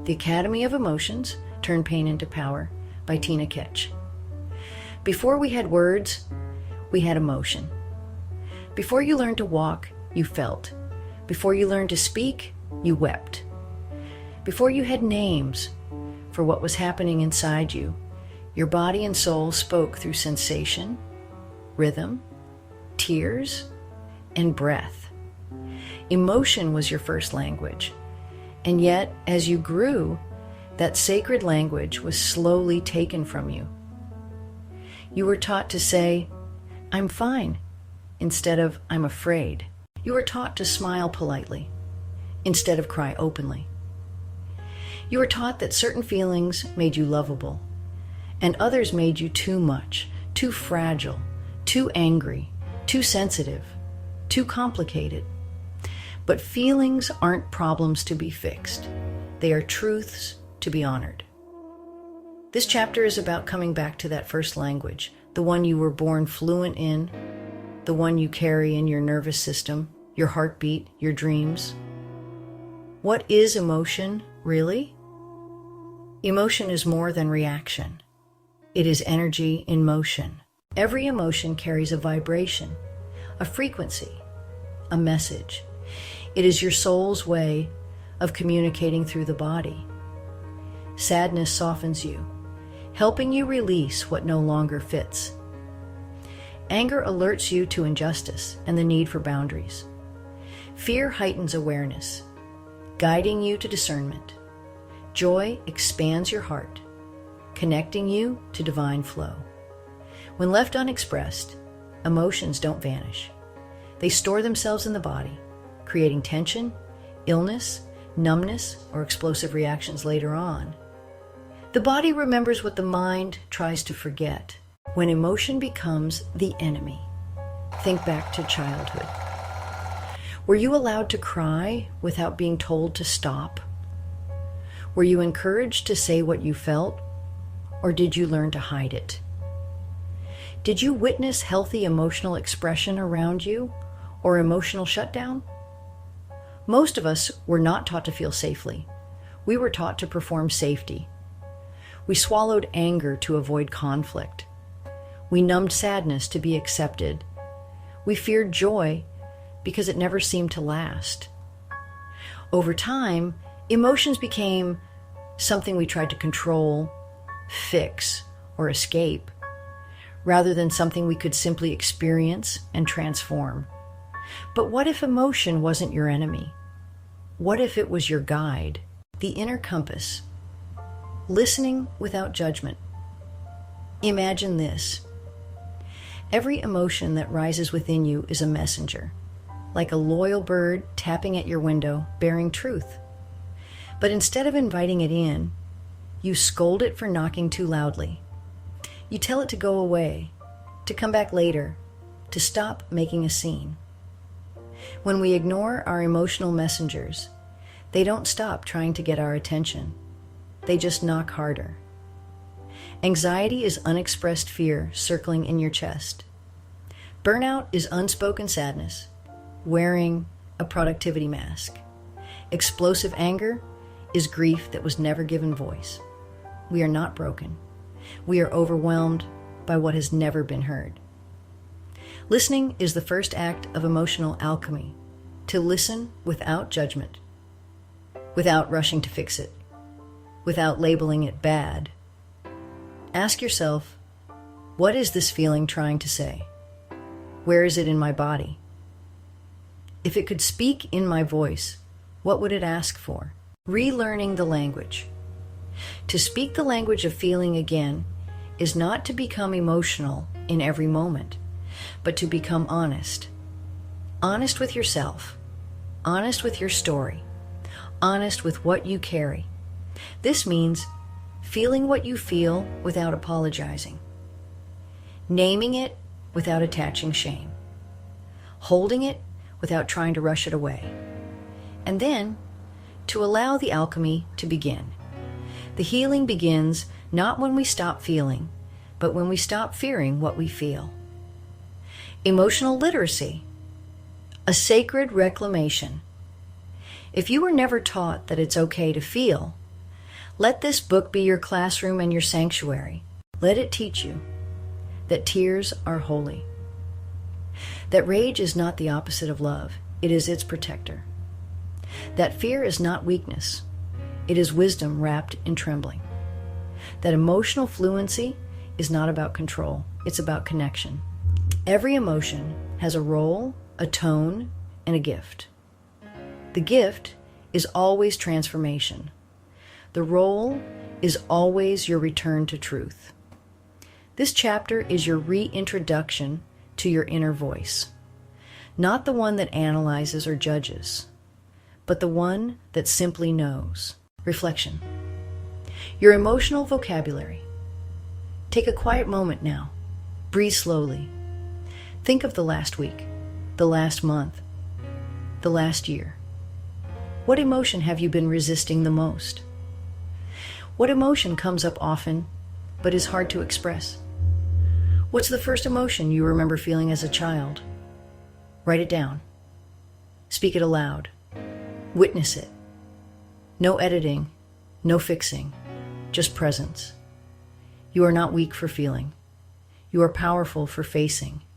The Academy of Emotions, Turn Pain into Power by Tina Ketch. Before we had words, we had emotion. Before you learned to walk, you felt. Before you learned to speak, you wept. Before you had names for what was happening inside you, your body and soul spoke through sensation, rhythm, tears, and breath. Emotion was your first language, and yet, as you grew, that sacred language was slowly taken from you. You were taught to say, "I'm fine," instead of "I'm afraid." You were taught to smile politely, instead of cry openly. You were taught that certain feelings made you lovable, and others made you too much, too fragile, too angry, too sensitive, too complicated. But feelings aren't problems to be fixed. They are truths to be honored. This chapter is about coming back to that first language, the one you were born fluent in, the one you carry in your nervous system, your heartbeat, your dreams. What is emotion, really? Emotion is more than reaction. It is energy in motion. Every emotion carries a vibration, a frequency, a message. It is your soul's way of communicating through the body. Sadness softens you, helping you release what no longer fits. Anger alerts you to injustice and the need for boundaries. Fear heightens awareness, guiding you to discernment. Joy expands your heart, connecting you to divine flow. When left unexpressed, emotions don't vanish. They store themselves in the body, creating tension, illness, numbness, or explosive reactions later on. The body remembers what the mind tries to forget. When emotion becomes the enemy, think back to childhood. Were you allowed to cry without being told to stop? Were you encouraged to say what you felt, or did you learn to hide it? Did you witness healthy emotional expression around you, or emotional shutdown? Most of us were not taught to feel safely. We were taught to perform safety. We swallowed anger to avoid conflict. We numbed sadness to be accepted. We feared joy because it never seemed to last. Over time, emotions became something we tried to control, fix, or escape, rather than something we could simply experience and transform. But what if emotion wasn't your enemy? What if it was your guide, the inner compass? Listening without judgment. Imagine this. Every emotion that rises within you is a messenger, like a loyal bird tapping at your window, bearing truth. But instead of inviting it in, you scold it for knocking too loudly. You tell it to go away, to come back later, to stop making a scene. When we ignore our emotional messengers, they don't stop trying to get our attention. They just knock harder. Anxiety is unexpressed fear circling in your chest. Burnout is unspoken sadness, wearing a productivity mask. Explosive anger is grief that was never given voice. We are not broken. We are overwhelmed by what has never been heard. Listening is the first act of emotional alchemy, to listen without judgment, without rushing to fix it, without labeling it bad. Ask yourself, what is this feeling trying to say? Where is it in my body? If it could speak in my voice, what would it ask for? Relearning the language. To speak the language of feeling again is not to become emotional in every moment, but to become honest. Honest with yourself, honest with your story, honest with what you carry. This means feeling what you feel without apologizing, naming it without attaching shame, holding it without trying to rush it away, and then to allow the alchemy to begin. The healing begins not when we stop feeling, but when we stop fearing what we feel. Emotional literacy, a sacred reclamation. If you were never taught that it's okay to feel, Let this book be your classroom and your sanctuary. Let it teach you that tears are holy, that rage is not the opposite of love, it is its protector, that fear is not weakness, it is wisdom wrapped in trembling, that emotional fluency is not about control, it's about connection. Every emotion has a role, a tone, and a gift. The gift is always transformation. The role is always your return to truth. This chapter is your reintroduction to your inner voice, not the one that analyzes or judges, but the one that simply knows. Reflection. Your emotional vocabulary. Take a quiet moment now. Breathe slowly. Think of the last week, the last month, the last year. What emotion have you been resisting the most? What emotion comes up often but is hard to express? What's the first emotion you remember feeling as a child? Write it down. Speak it aloud. Witness it. No editing, no fixing, just presence. You are not weak for feeling. You are powerful for facing.